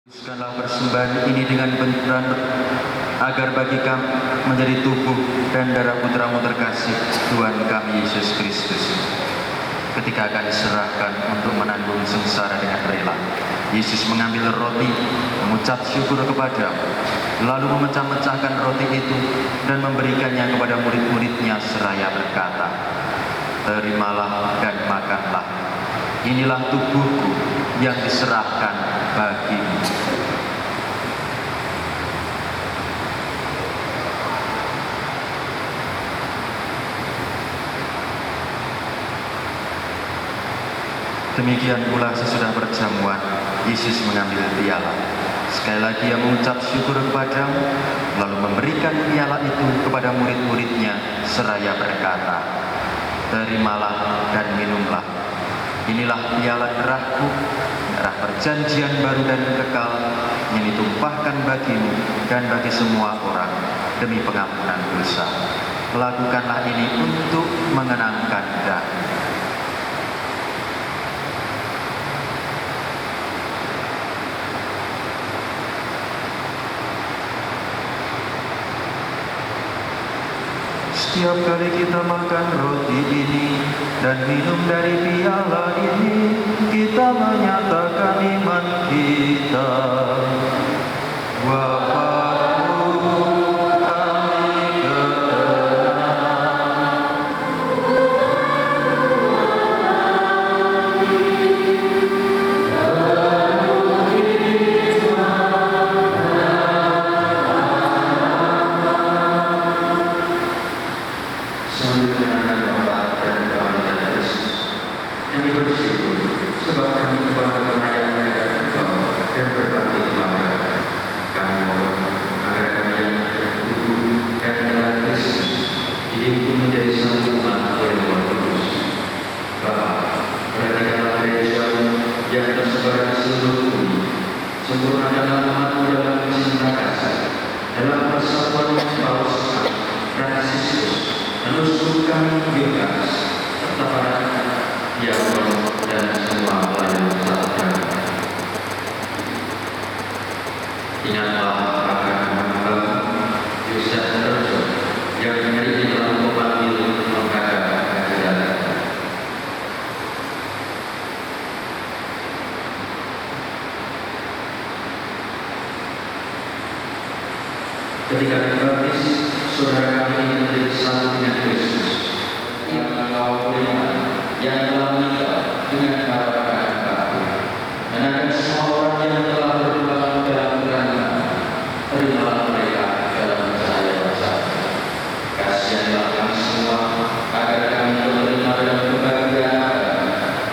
Kuduskanlah persembahan ini dengan benar, agar bagi kami menjadi tubuh dan darah putra-Mu terkasih, Tuhan kami Yesus Kristus. Ketika akan diserahkan untuk menanggung sengsara dengan rela, Yesus mengambil roti, mengucap syukur kepada-Mu, lalu memecah-mecahkan roti itu dan memberikannya kepada murid-muridnya seraya berkata, "Terimalah dan makanlah. Inilah tubuhku yang diserahkan bagimu." Demikian pula sesudah perjamuan, Yesus mengambil piala. Sekali lagi Ia mengucap syukur kepada-Mu, lalu memberikan piala itu kepada murid-muridnya seraya berkata, "Terimalah dan minumlah. Inilah piala darah-Ku, darah perjanjian baru dan kekal, yang ditumpahkan bagimu dan bagi semua orang demi pengampunan dosa. Lakukanlah ini untuk mengenangkan aku." Setiap kali kita makan roti ini dan minum dari piala ini, kita menyatakan iman kita. Bapa-Ku, kami ketika dibaptis, saudara kami ini menjadi satu dengan Kristus. Yang engkau beriman, yang telah menikah dengan harapan baru. Dan akan semua orang yang telah berkembang dalam kerana, terimalah mereka dalam percaya bersama. Kasihanlah kami semua, agar kami menerima dalam kebahagiaan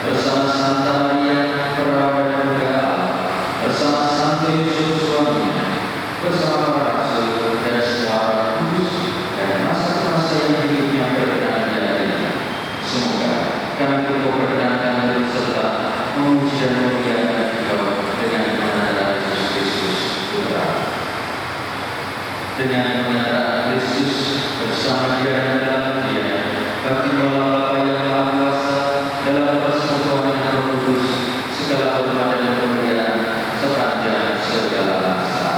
bersama Santa Maria, Perawan dan Muda, bersama Santo Yusuf suaminya, bersama para rasul dan semua orang kudus, dan masa-masa yang hidupnya berkenan di hatinya. Semoga kami berdoa berkenan serta memuji dan memuliakan Engkau dengan mengenal Yesus Kristus Putra. Dengan mengenal Kristus bersama Dia dan dalam Dia, bagi Bapa yang Maha Kuasa dalam persekutuan yang Roh Kudus, segala hormat dan kemuliaan sepanjang segala masa.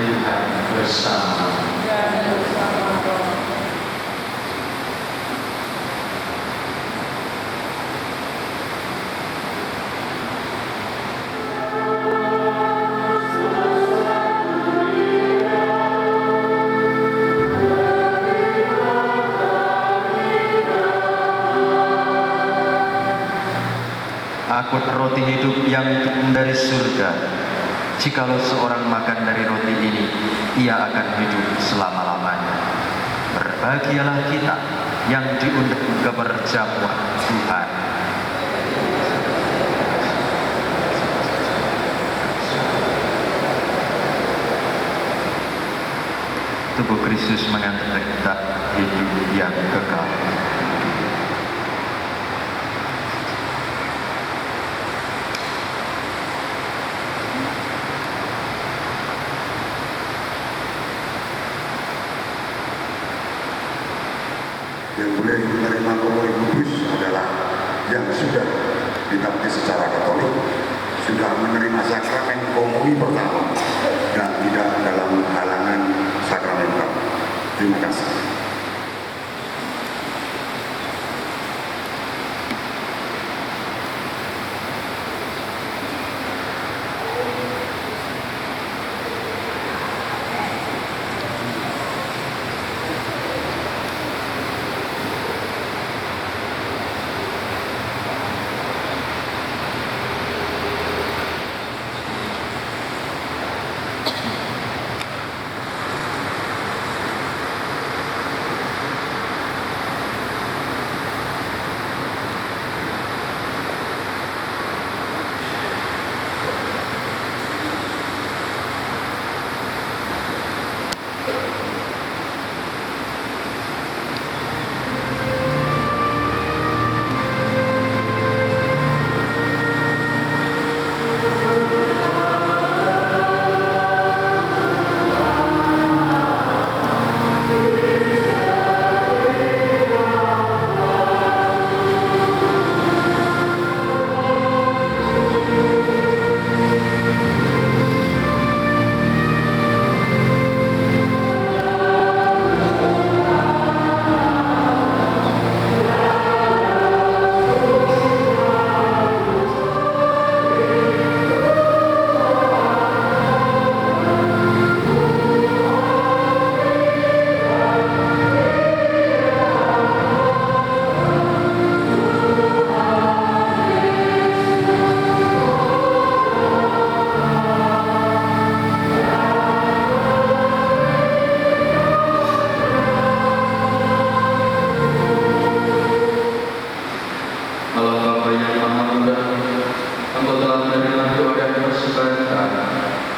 Tuhan bersama. Aku roti hidup yang turun dari surga. Jikalau seorang makan dari roti ini, ia akan hidup selama-lamanya. Berbahagialah kita yang diundang ke perjamuan Tuhan. Tubuh Kristus mengantar kita hidup yang kekal. Yang boleh menerima komuni kudus adalah yang sudah dibaptis secara Katolik, sudah menerima sakramen komuni pertama dan tidak dalam halangan sakramen baru. Terima kasih.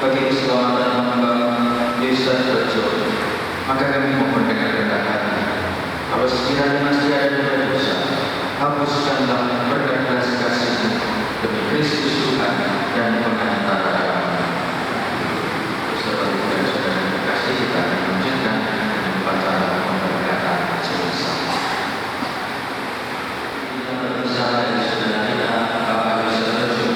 bagi keselamatan hamba desa Rejo. Maka kami mohon dengan rendah hati, kalau sekiranya masih ada dosa, hapuskanlah berkat belas kasih-Mu demi Kristus Tuhan dan pengantara kami. Seperti yang sudah dikasih, kita melanjutkan upacara pemberkatan bersama. Kita bersama dari saudara kita Bapak Desa Rejo.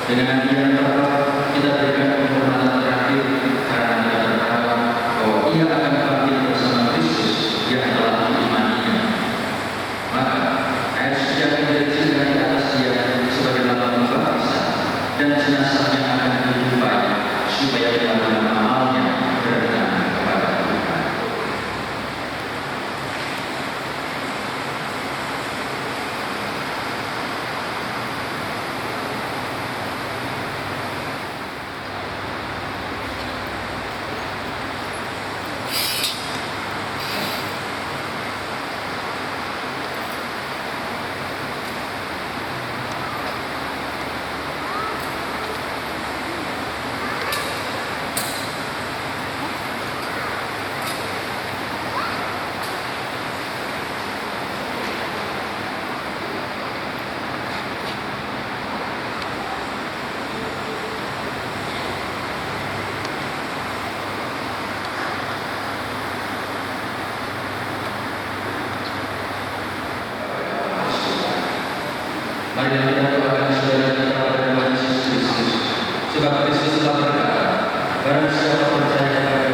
Dengan yang tepat kita berikan penghormatan terakhir karena kita berharap bahwa ia akan bangkit bersama Kristus yang telah diimaninya. Maka air suci yang diberikan di atas dia sebagai lambang baptisan dan jenazahnya akan dihidupkan supaya dalam amalnya berkenan kepada Tuhan. Mari kita doakan saudara kita pada Tuhan Yesus Kristus. Sebab Kristus telah berkata, barang siapa percaya kepada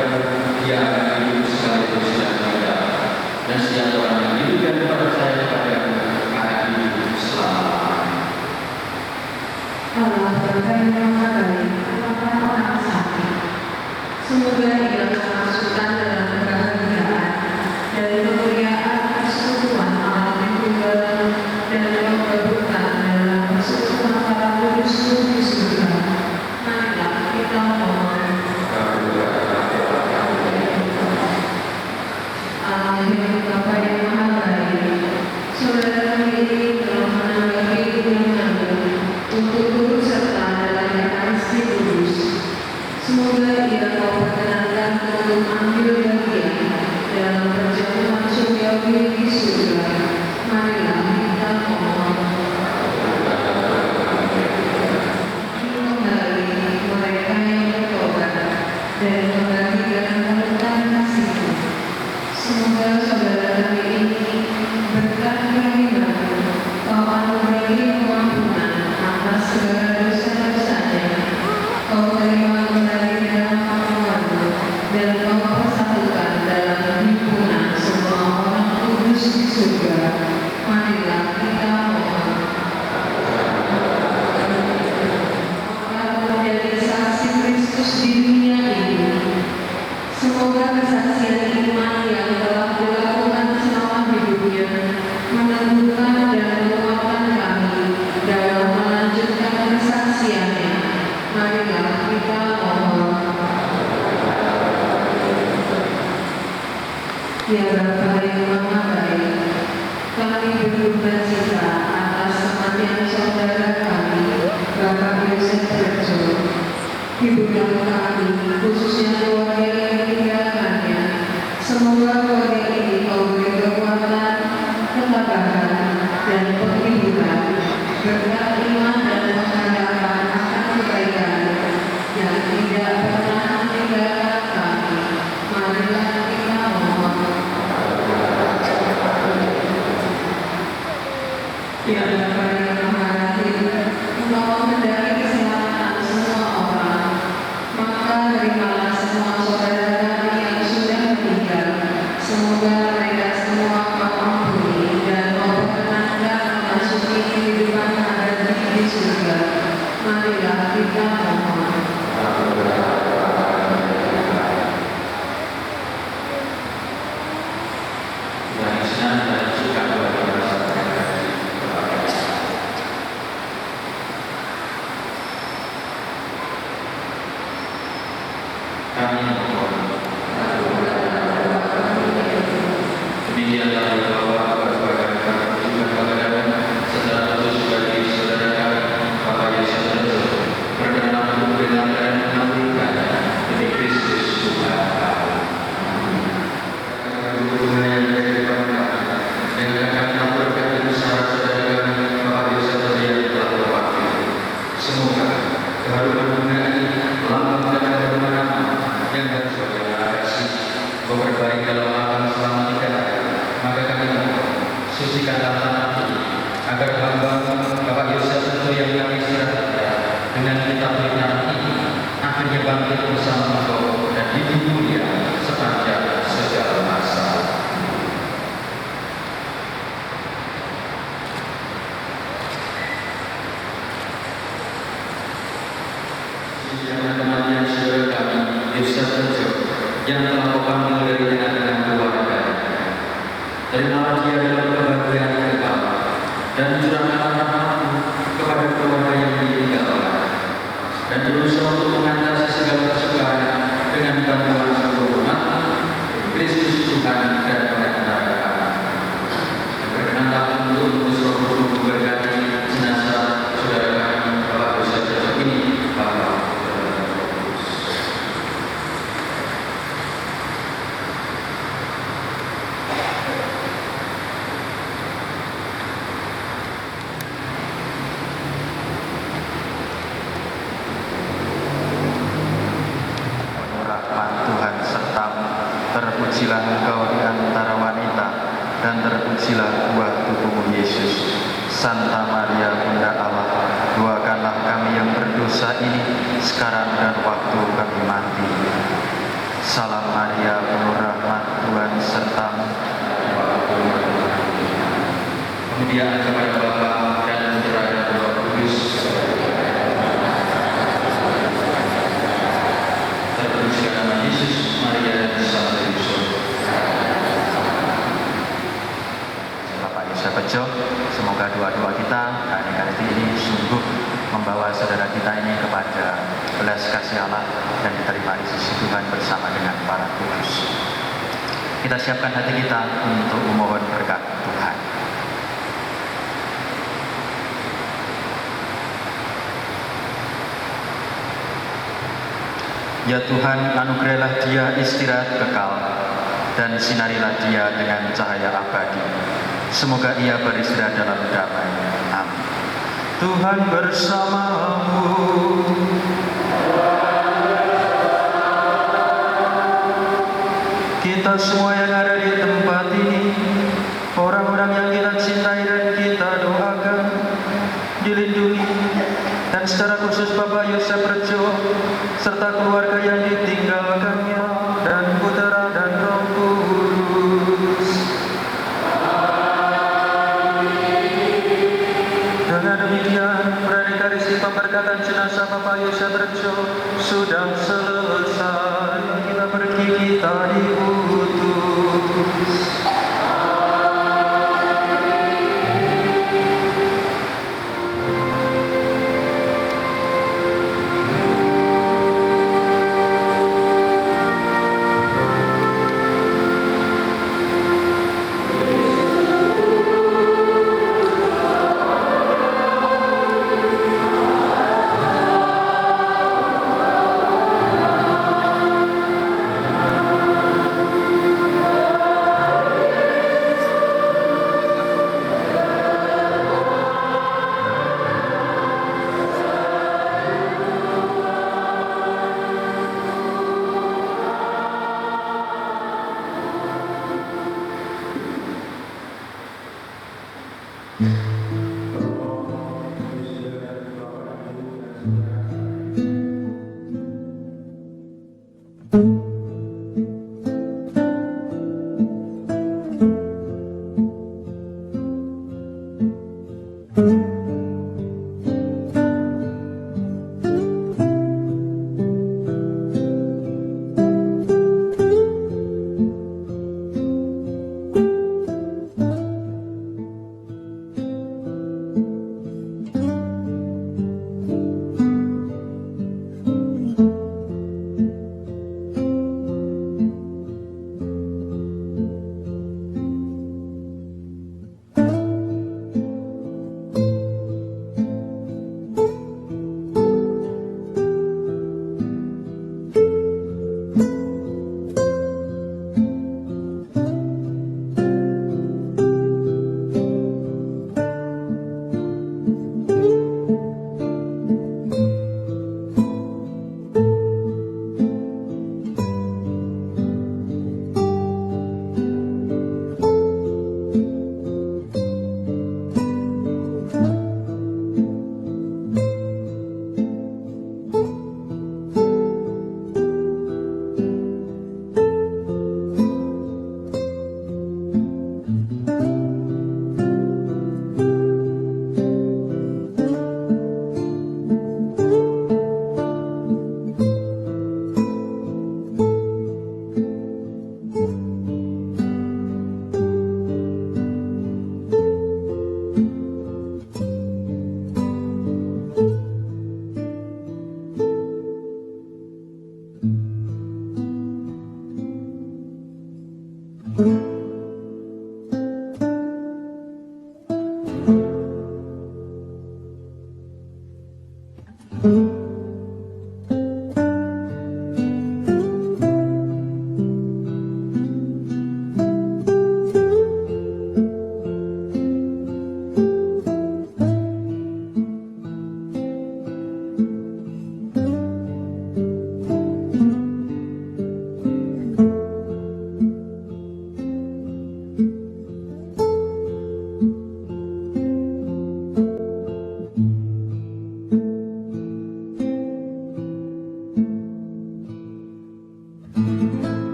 Ya Bapa yang Maha Baik, kami berduka cita atas kematian saudara kami, Bapak Yosef Rejo. Hiburan kami, khususnya keluarga yang ditinggalkannya, semoga keluarga ini memberi kekuatan, ketabahan, dan penghiburan, berkat iman dan pengharapan akan kebaikan yang tidak pernah meninggalkan kami. Marilah kita mohon. Ya Bapa yang Maha Adil, Engkau mengendaki keselamatan semua orang, maka terimalah semua saudara kami yang sudah meninggal. Semoga mereka semua Kau ampuni dan Kau perkenankan memasuki kehidupan abadi di surga. Marilah kita mohon. Yang senang dan suka bagi masyarakat. Kami mohon. Demikianlah bahwa berbagai juga kepada setelah khusus bagi saudara kami, Bapak Yesus Rejo, berkenan memberikan dan mengambilkan demi Kristus Tuhan Allah. Hubungan yang dari Bapak dengan kami berkati usaha saudara kami, Bapak Yesus Rejo yang telah berwakil. Semoga keharuman bunga ini melambangkan kemana-mana yang harus saudara kasih berbaik dalam alam selama 3 hari. Maka kami mohon, sucikanlah tanah ini agar hamba Bapak Yosef Rejo yang kami istirahatkan dengan kitab Firman ini akhirnya bangkit bersama Engkau dan hidup mulia sepanjang segala masa. Sejarah kematian saudara kami Yosef Rejo yang telah Kau panggil dari tengah-tengah keluarga. Terimalah dia dalam kebahagiaan kekal dan curahkanlah rahmat-Mu kepada keluarga yang ditinggalkan, dan berusaha untuk mengatasi segala kesukaran dengan bantuan seluruh umat-Mu, Kristus Tuhan dan pengantara kami. Berkenanlah untuk mengusul berganti jenazah saudara kami Bapak Yosef Rejo ini, Bapak. Rahmat Tuhan sertamu, terpujilah engkau di antara wanita, dan terpujilah buah tubuhmu Yesus. Santa Maria Bunda Allah, doakanlah kami yang berdosa ini, sekarang dan waktu kami mati. Salam Maria, penuh rahmat, Tuhan sertamu. Kemudian kepada Bapa dan Putra dan Roh Kudus. Terpujilah nama Yesus, Maria dan Santo Yusuf. Bapak Yosef Rejo, semoga doa-doa kita hari ini sungguh membawa saudara kita ini kepada belas kasih Allah dan diterima di sisi Tuhan bersama dengan para kudus. Kita siapkan hati kita untuk memohon berkat Tuhan. Ya Tuhan, anugerahilah dia istirahat kekal, dan sinarilah dia dengan cahaya abadi. Semoga ia beristirahat dalam damai. Amin. Tuhan bersamamu. Kita semua yang ada di tempat ini, orang-orang yang kita cintai dan kita doakan, dilindungi, dan secara khusus Bapak Yosef Rejo serta keluarga yang ditinggalkannya, dan Putra dan Roh Kudus. Dengan demikian, predikarisi pemberkatan jenazah Bapak Yosef Rejo sudah selesai. Kita pergi, kita diutus.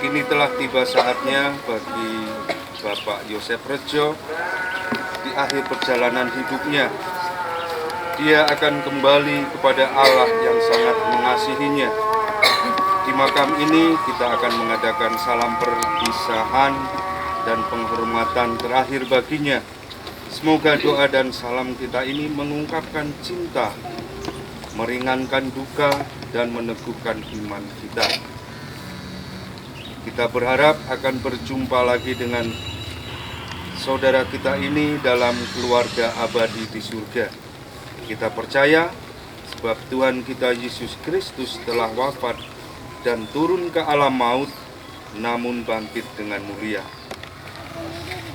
Kini telah tiba saatnya bagi Bapak Yosef Rejo di akhir perjalanan hidupnya. Dia akan kembali kepada Allah yang sangat mengasihinya. Di makam ini kita akan mengadakan salam perpisahan dan penghormatan terakhir baginya. Semoga doa dan salam kita ini mengungkapkan cinta, meringankan duka, dan meneguhkan iman kita. Kita berharap akan berjumpa lagi dengan saudara kita ini dalam keluarga abadi di surga. Kita percaya sebab Tuhan kita Yesus Kristus telah wafat dan turun ke alam maut, namun bangkit dengan mulia.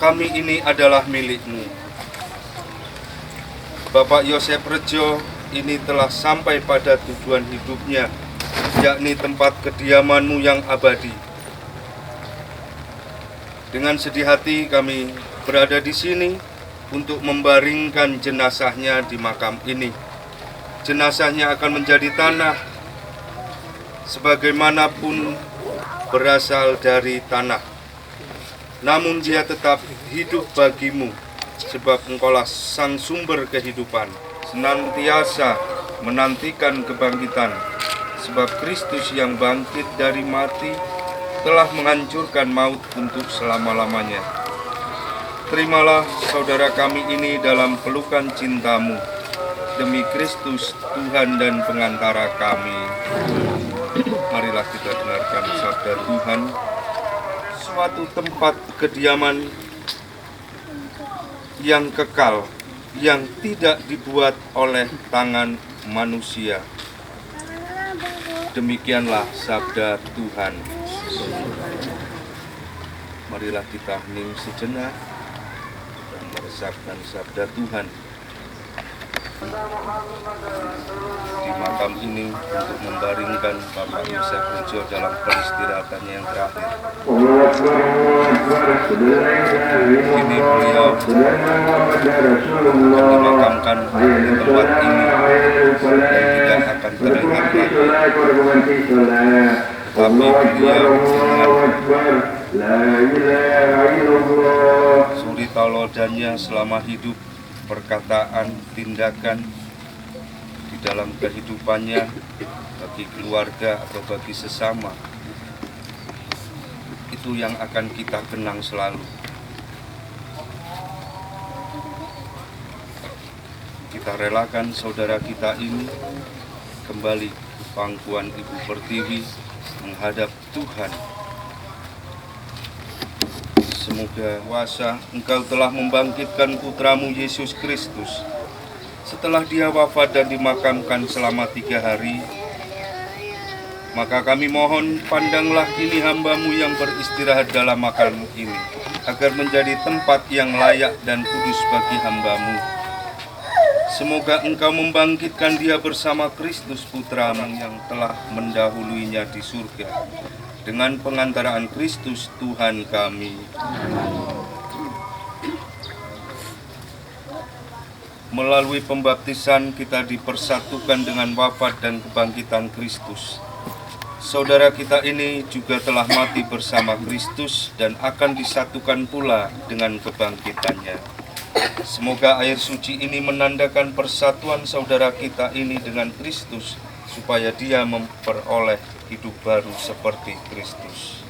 Kami ini adalah milik-Mu. Bapak Yosef Rejo ini telah sampai pada tujuan hidupnya, yakni tempat kediaman-Mu yang abadi. Dengan sedih hati kami berada di sini untuk membaringkan jenazahnya di makam ini. Jenazahnya akan menjadi tanah, sebagaimanapun berasal dari tanah. Namun dia tetap hidup bagimu, sebab Engkaulah sang sumber kehidupan. Senantiasa menantikan kebangkitan, sebab Kristus yang bangkit dari mati telah menghancurkan maut untuk selama-lamanya. Terimalah saudara kami ini dalam pelukan cinta-Mu, demi Kristus Tuhan dan pengantara kami. Marilah kita dengarkan sabda Tuhan. Suatu tempat kediaman yang kekal, yang tidak dibuat oleh tangan manusia. Demikianlah sabda Tuhan. Marilah kita hening sejenak dan meresapkan sabda Tuhan di makam ini untuk membaringkan Bapak Yosef Rejo dalam peristirahatannya yang terakhir. Kini beliau dimakamkan di tempat ini dan tidak akan terlihat lagi. Tapi beliau dengan suri tauladannya selama hidup, perkataan, tindakan di dalam kehidupannya bagi keluarga atau bagi sesama, itu yang akan kita kenang selalu. Kita relakan saudara kita ini kembali ke pangkuan Ibu Pertiwi menghadap Tuhan. Semoga kuasa Engkau telah membangkitkan putra-Mu Yesus Kristus. Setelah dia wafat dan dimakamkan selama 3 hari, maka kami mohon pandanglah kini hamba-Mu yang beristirahat dalam makam ini, agar menjadi tempat yang layak dan kudus bagi hamba-Mu. Semoga Engkau membangkitkan dia bersama Kristus putra-Mu yang telah mendahuluinya di surga, dengan pengantaraan Kristus Tuhan kami. Melalui pembaptisan kita dipersatukan dengan wafat dan kebangkitan Kristus. Saudara kita ini juga telah mati bersama Kristus dan akan disatukan pula dengan kebangkitannya. Semoga air suci ini menandakan persatuan saudara kita ini dengan Kristus, supaya dia memperoleh hidup baru seperti Kristus.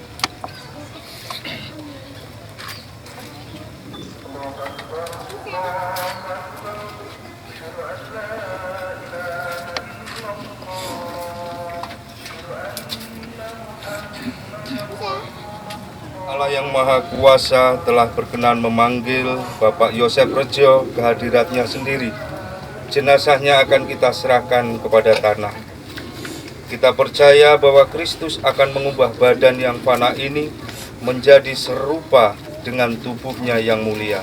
Allah yang Maha Kuasa telah berkenan memanggil Bapak Yosef Rejo ke hadiratnya sendiri. Jenazahnya akan kita serahkan kepada tanah. Kita percaya bahwa Kristus akan mengubah badan yang fana ini menjadi serupa dengan tubuhnya yang mulia.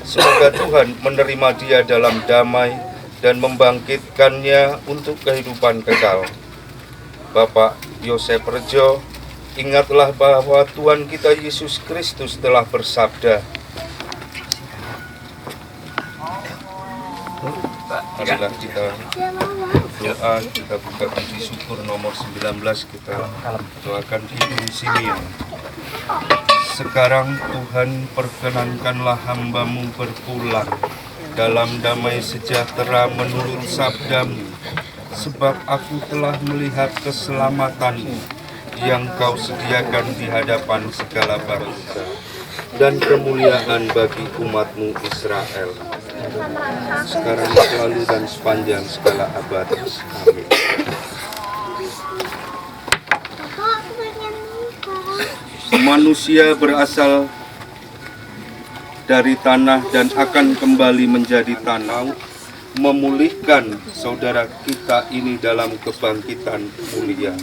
Semoga Tuhan menerima dia dalam damai dan membangkitkannya untuk kehidupan kekal. Bapak Yosef Rejo, ingatlah bahwa Tuhan kita Yesus Kristus telah bersabda, marilah kita berdoa, kita buka puji syukur nomor 19, kita doakan Ibu Simeon. Sekarang Tuhan, perkenankanlah hamba-Mu berpulang dalam damai sejahtera menurut sabda-Mu, sebab aku telah melihat keselamatan-Mu yang Kau sediakan di hadapan segala bangsa dan kemuliaan bagi umat-Mu Israel, sekarang, selalu, dan sepanjang segala abad. Amin. Manusia berasal dari tanah dan akan kembali menjadi tanah, memulihkan saudara kita ini dalam kebangkitan mulia.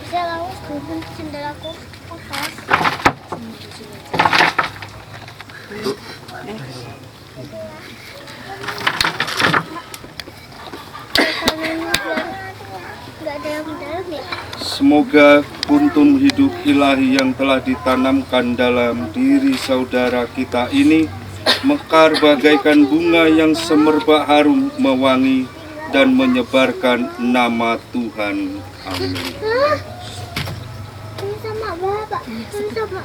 Bisa langsung sendal aku atas. Semoga kuntum hidup ilahi yang telah ditanamkan dalam diri saudara kita ini mekar bagaikan bunga yang semerbak harum mewangi dan menyebarkan nama Tuhan. Amin. Ini sama Bapak, ini sama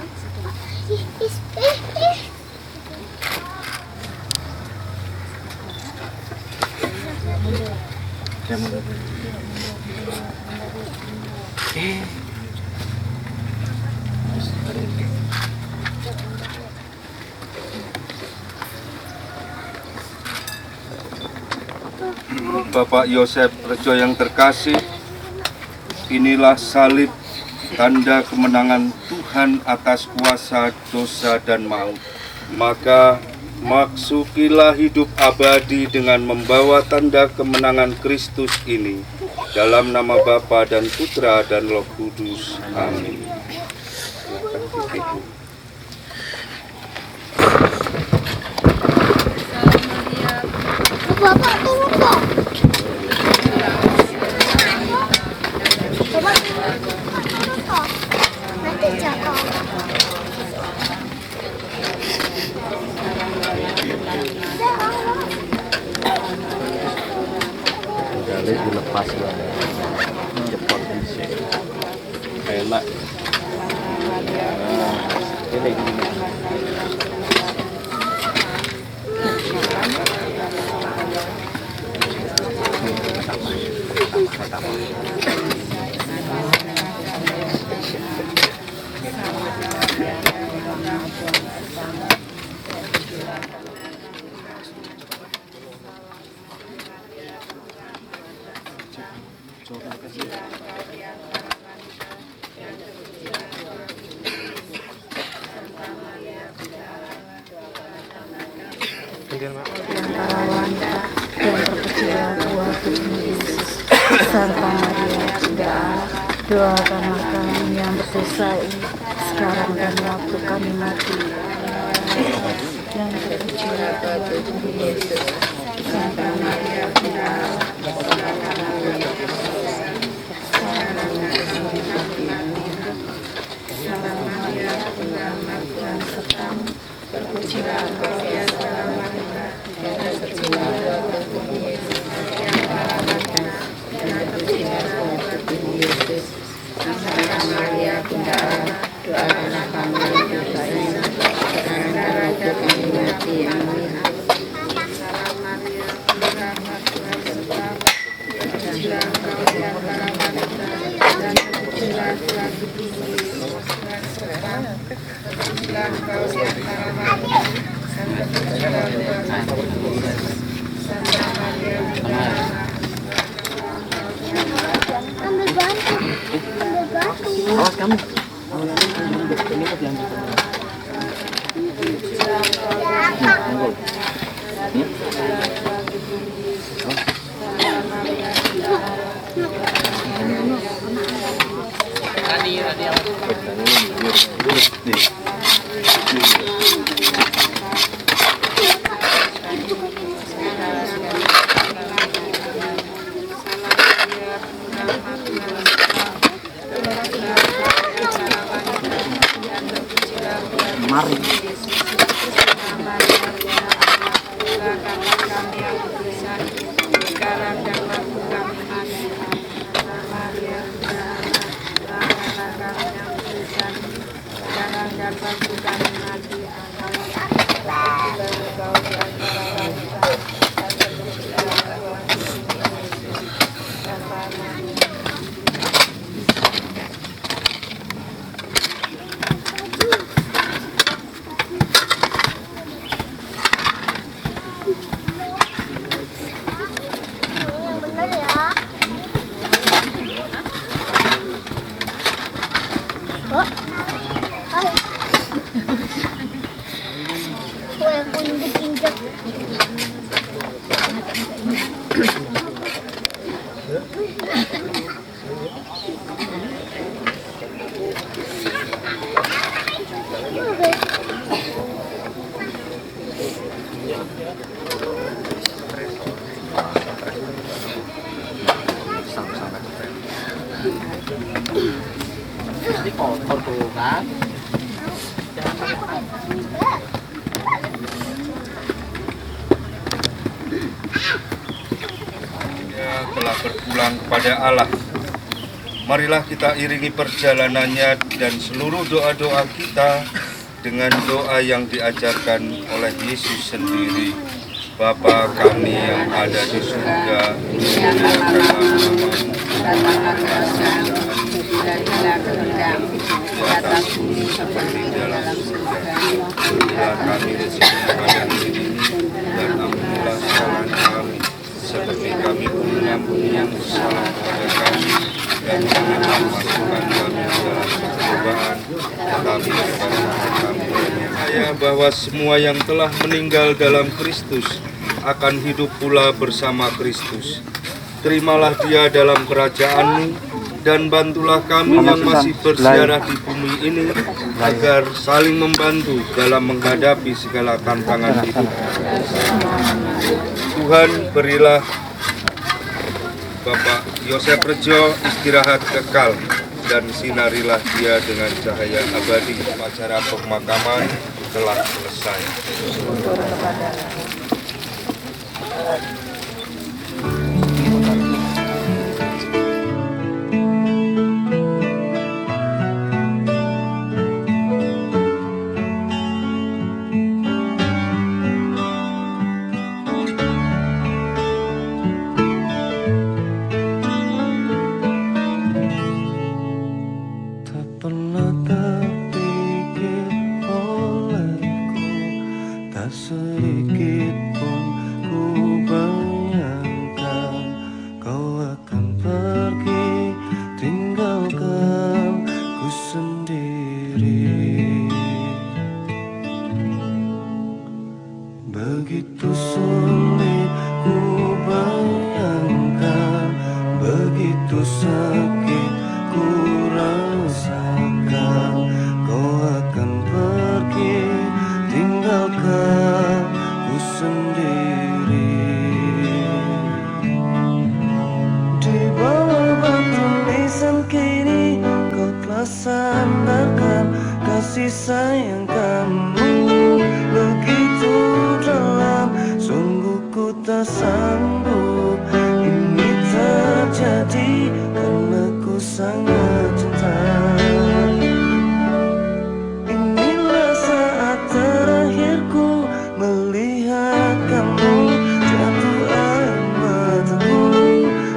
Bapak Yosef Rejo yang terkasih, inilah salib, tanda kemenangan Tuhan atas kuasa dosa dan maut. Maka maksukilah hidup abadi dengan membawa tanda kemenangan Kristus ini, dalam nama Bapa dan Putra dan Roh Kudus. Amin. Bapak turun dong. Bapak turun dong. Nanti jatuh. Jadi dilepas lah. Cepat sih. Enak. Ini. Antara wanita dan terpujilah buah tubuh Yesus, serta Maria Bunda Allah, doakanlah kami yang berdosa ini sekarang dan waktu kami mati. Dan terpujilah buah tubuh Yesus, serta Maria Bunda Allah, doakanlah kami yang berdosa ini sekarang dan waktu kami mati. Serta Maria Bunda Allah, Tuhan sertamu, terpujilah engkau di antara wanita, dan terpujilah buah tubuh Yesus yang terangkan, dan terpujilah buah tubuh Yesus. Santa Maria Bunda Allah, doakanlah kami yang berdosa ini sekarang dan waktu kami mati. Amin. Salam Maria, Bunda Allah, Tuhan sertamu, terpujilah engkau di antara wanita, dan terpujilah buah tubuh Yesus yang sertamu, terpujilah engkau di antara wanita, dan terpujilah buah tubuh Yesus. Santa Maria Bunda Allah, Ambil batu. Ambil batu. Awas kamu. Telah berpulang kepada Allah. Marilah kita iringi perjalanannya dan seluruh doa-doa kita dengan doa yang diajarkan oleh Yesus sendiri. Bapa kami yang ada di surga, dimuliakanlah namamu, jadilah kehendakmu di atas bumi seperti di dalam surga. berilah kami rezeki pada hari ini, dan ampunilah kesalahan kami, seperti kami pun mengampuni yang bersalah kepada kami, dan janganlah masukkan kami ke dalam pencobaan, tetapi bebaskanlah kami dari yang jahat. Bahwa semua yang telah meninggal dalam Kristus akan hidup pula bersama Kristus. Terimalah dia dalam kerajaan-Mu, dan bantulah kami yang masih berziarah di bumi ini, agar saling membantu dalam menghadapi segala tantangan hidup. Tuhan, berilah Bapak Yosef Rejo istirahat kekal, dan sinarilah dia dengan cahaya abadi. Acara pemakaman telah selesai. Sedikit pun ku bayangkan kau akan pergi, tinggalkan ku sendiri. Begitu sulit ku bayangkan, begitu sakit ku rasakan, kau akan pergi, tinggalkan ku sendiri. Di bawah batu nisan kini kau telah sandarkan kasih sayang kamu begitu dalam. Sungguh ku tak sanggup ini terjadi, karena ku sangat cinta. Melihat kamu jatuh air mataku,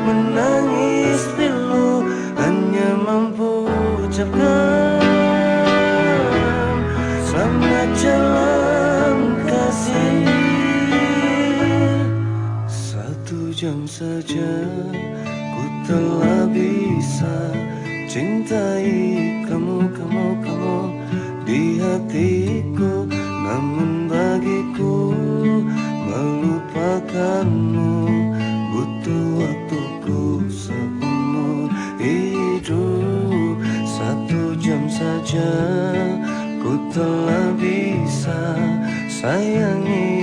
menangis pilu, hanya mampu ucapkan selamat jalan kasih. 1 jam saja ku telah bisa cintai kamu di hatiku, namun bagiku malu melupakanmu, butuh waktuku seumur hidup. 1 jam saja ku telah bisa sayangi